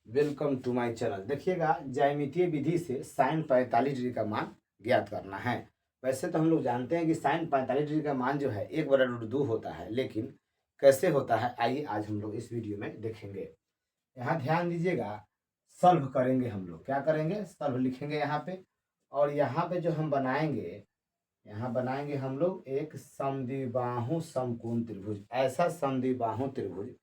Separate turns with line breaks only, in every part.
Welcome to my channel. देखिएगा, ज्यामितीय विधि से साइन 45 डिग्री का मान ज्ञात करना है। वैसे तो हम लोग जानते हैं कि साइन 45 डिग्री का मान जो है 1/√2 होता है, लेकिन कैसे होता है आइए आज हम लोग इस वीडियो में देखेंगे। यहाँ ध्यान दीजिएगा, सॉल्व करेंगे हम लोग। क्या करेंगे? सॉल्व लिखेंगे यहाँ पे। और यहाँ पे जो हम बनाएंगे, यहाँ बनाएंगे हम लोग एक समद्विबाहु समकोण त्रिभुज। ऐसा समद्विबाहु त्रिभुज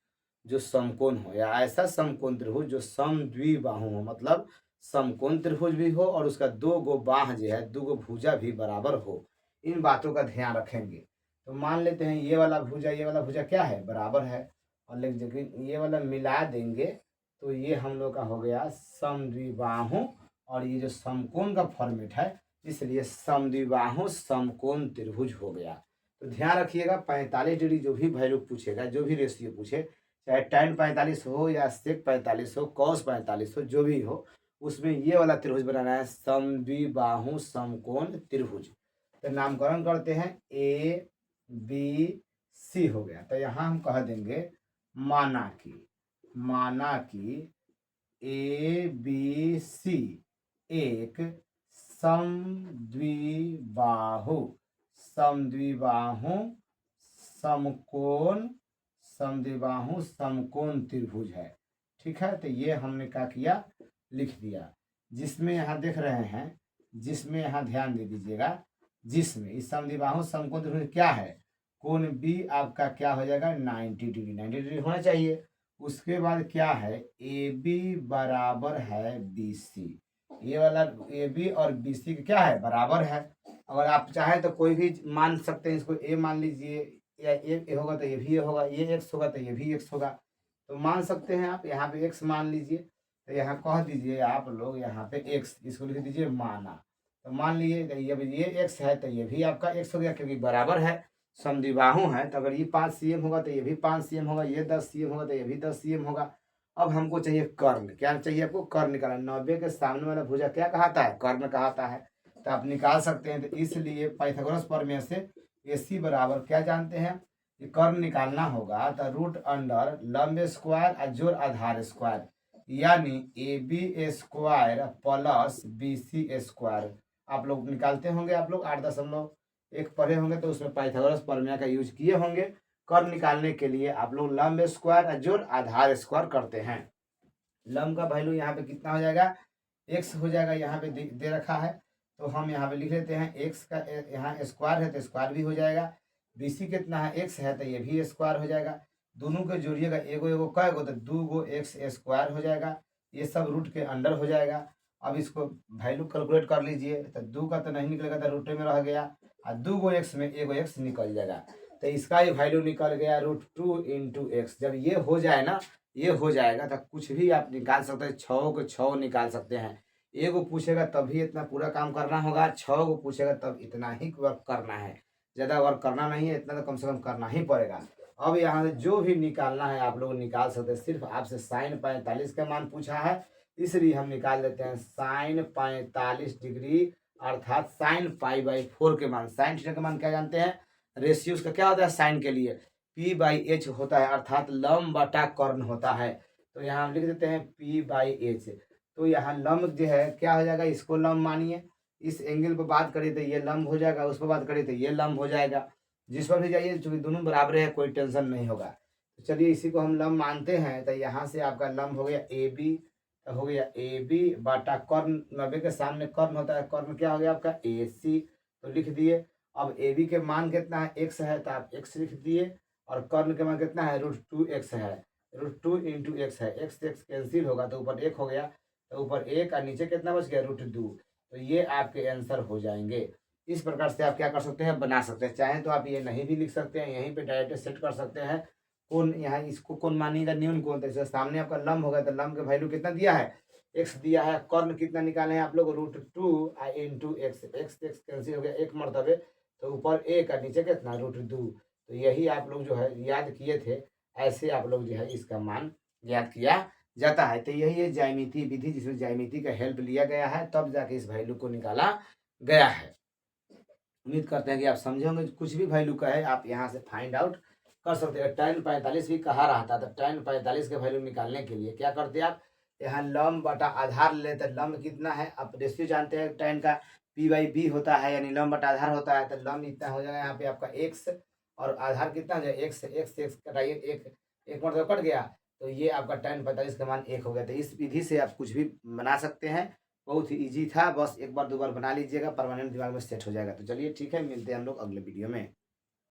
जो समकोण हो, या ऐसा समकोण त्रिभुज जो समद्विबाहु हो, मतलब समकोण त्रिभुज भी हो और उसका दो गो बाह जो है, दो गो भुजा भी बराबर हो। इन बातों का ध्यान रखेंगे। तो मान लेते हैं ये वाला भुजा, ये वाला भुजा क्या है? बराबर है। और लेकिन ये वाला मिला देंगे तो ये हम लोग का हो गया समद्विबाहु, और ये जो समकोण का फॉर्मेट है, इसलिए समद्विबाहु समकोण त्रिभुज हो गया। तो ध्यान रखिएगा, 45 डिग्री जो भी वैल्यू पूछेगा, जो भी रेशियो पूछे, चाहे tan 45 हो या sec 45 हो, cos 45 हो, जो भी हो, उसमें ये वाला त्रिभुज बनाना है, समद्विबाहु समकोण त्रिभुज। तो नामकरण करते हैं, ए बी सी हो गया। तो यहाँ हम कह देंगे माना कि ए बी सी एक समद्विबाहु समकोण त्रिभुज है। ठीक है, तो ये हमने क्या किया? लिख दिया। जिसमें यहाँ देख रहे हैं, जिसमें यहाँ ध्यान दे दीजिएगा, जिसमें इस समद्विबाहु समकोण त्रिभुज क्या है, कोण बी आपका क्या हो जाएगा? 90 डिग्री होना चाहिए। उसके बाद क्या है? ए बी बराबर है बी सी। ये वाला ए बी और बी सी क्या है? बराबर है। अगर आप चाहें तो कोई भी मान सकते हैं, इसको ए मान लीजिए, या ए होगा तो ये भी ए होगा, ये एक्स होगा तो ये भी एक्स होगा। तो मान सकते हैं आप, यहाँ पे एक्स मान लीजिए। तो यहाँ कह दीजिए आप लोग, यहाँ पे एक्स, इसको लिख दीजिए माना। तो मान लीजिए ये एक्स है तो ये भी आपका एक्स हो गया, क्योंकि बराबर है, समद्विबाहु है। तो अगर ये 5 cm होगा तो ये भी 5 cm होगा, ये 10 cm होगा तो ये भी 10 cm होगा। अब हमको चाहिए कर्ण। क्या चाहिए आपको? कर्ण निकालना। 90 के सामने वाला भुजा क्या कहता है? कर्ण कहता है। तो आप निकाल सकते हैं। तो इसलिए पाइथागोरस प्रमेय से AC बराबर क्या जानते हैं? कि कर्ण निकालना होगा तो रूट अंडर लंब स्क्वायर और जोड़ आधार स्क्वायर, यानी AB square plus BC square. आप लोग निकालते होंगे, आप लोग 8.1 पढ़े होंगे तो उसमें पाइथागोरस प्रमेय का यूज किए होंगे। कर्ण निकालने के लिए आप लोग लंब स्क्वायर और जोड़ आधार स्क्वायर करते हैं। लंब का वैल्यू यहाँ पे कितना हो जाएगा? एक्स हो जाएगा, यहाँ पे दे रखा है। तो हम यहाँ पे लिख लेते हैं एक्स का, यहाँ स्क्वायर है तो स्क्वायर भी हो जाएगा। BC कितना है? एक्स है तो ये भी स्क्वायर हो जाएगा। दोनों के जोड़िएगा, एगो एगो कै गो, तो 2 एक्स स्क्वायर हो जाएगा। ये सब रूट के अंडर हो जाएगा। अब इसको वैल्यू कैलकुलेट कर लीजिए। तो 2 का तो नहीं निकलेगा, तो रूट में रह गया, और 2 एक्स में एगो एक्स निकल जाएगा। तो इसका ये वैल्यू निकल गया √2 × एक्स। जब ये हो जाए ना, ये हो जाएगा तो कुछ भी आप निकाल सकते हैं। 6 को 6 निकाल सकते हैं। एगो पूछेगा तभी इतना पूरा काम करना होगा, 6 को पूछेगा तब इतना ही वर्क करना है। ज़्यादा वर्क करना नहीं है, इतना तो कम से कम करना ही पड़ेगा। अब यहाँ से जो भी निकालना है आप लोग निकाल सकते हैं। सिर्फ आपसे साइन 45 का मान पूछा है, इसलिए हम निकाल लेते हैं साइन 45 डिग्री, अर्थात साइन π/4 के मान। साइन थीटा का मान क्या जानते हैं? रेशियो उसका क्या होता है साइन के लिए? P/H होता है, अर्थात लंब बटा कर्ण होता है। तो यहाँ हम लिख देते हैं P/H। तो यहाँ लंब जो है क्या हो जाएगा? इसको लंब मानिए। इस एंगल पर बात करें तो ये लंब हो जाएगा, उस पर बात करें तो ये लंब हो जाएगा। जिस पर भी जाइए, चूंकि दोनों बराबर है, कोई टेंशन नहीं होगा। तो चलिए इसी को हम लंब मानते हैं। तो यहाँ से आपका लंब हो गया AB, तो हो गया AB बटा कर्ण। 90 के सामने कर्ण होता है, कर्ण क्या हो गया आपका? AC। तो लिख दिए। अब AB के मान कितना है? x है, तो आप x लिख दिए। और कर्ण के मान कितना है? √2x है। √2 × x है, x से x कैंसिल होगा तो ऊपर 1 हो गया, तो ऊपर 1 और नीचे कितना बच गया? √2। तो ये आपके आंसर हो जाएंगे। इस प्रकार से आप क्या कर सकते हैं? बना सकते हैं। चाहे तो आप ये नहीं भी लिख सकते हैं, यहीं पे डायरेक्ट सेट कर सकते हैं। कौन यहाँ इसको कौन मानिएगा? न्यून कोण। तो इसके सामने आपका लंब होगा, तो लंब का वैल्यू कितना दिया है? x दिया है। कर्ण कितना निकाले हैं आप लोग? √2 × x। x कैंसिल हो गया 1 मरतबे, तो ऊपर 1 और नीचे कितना? √2। तो यही आप लोग जो है याद किए थे, ऐसे आप लोग जो है इसका मान याद किया जाता है। तो यही है ज्यामितीय विधि, जिसमें ज्यामिति का हेल्प लिया गया है, तब जाके इस वैल्यू को निकाला गया है। उम्मीद करते हैं कि आप समझे होंगे। कुछ भी वैल्यू का है आप यहाँ से फाइंड आउट कर सकते हैं। tan 45 भी कहा रहा था, तो tan 45 के वैल्यू निकालने के लिए क्या करते हैं आप? यहाँ लंब बटा आधार ले तो लंब कितना है, आप रेशियो जानते हैं tan का p/b होता है, यानी लंब बटा आधार होता है, तो लंब इतना हो जाएगा यहाँ पे आपका x और आधार कितना हो जाएगा x कटाइए, एक मतलब कट गया, तो ये आपका tan 45 का मान 1 हो गया। तो इस विधि से आप कुछ भी बना सकते हैं, बहुत ही ईजी था, बस एक बार दो बार बना लीजिएगा, परमानेंट दिमाग में सेट हो जाएगा। तो चलिए ठीक है, मिलते हैं हम लोग अगले वीडियो में।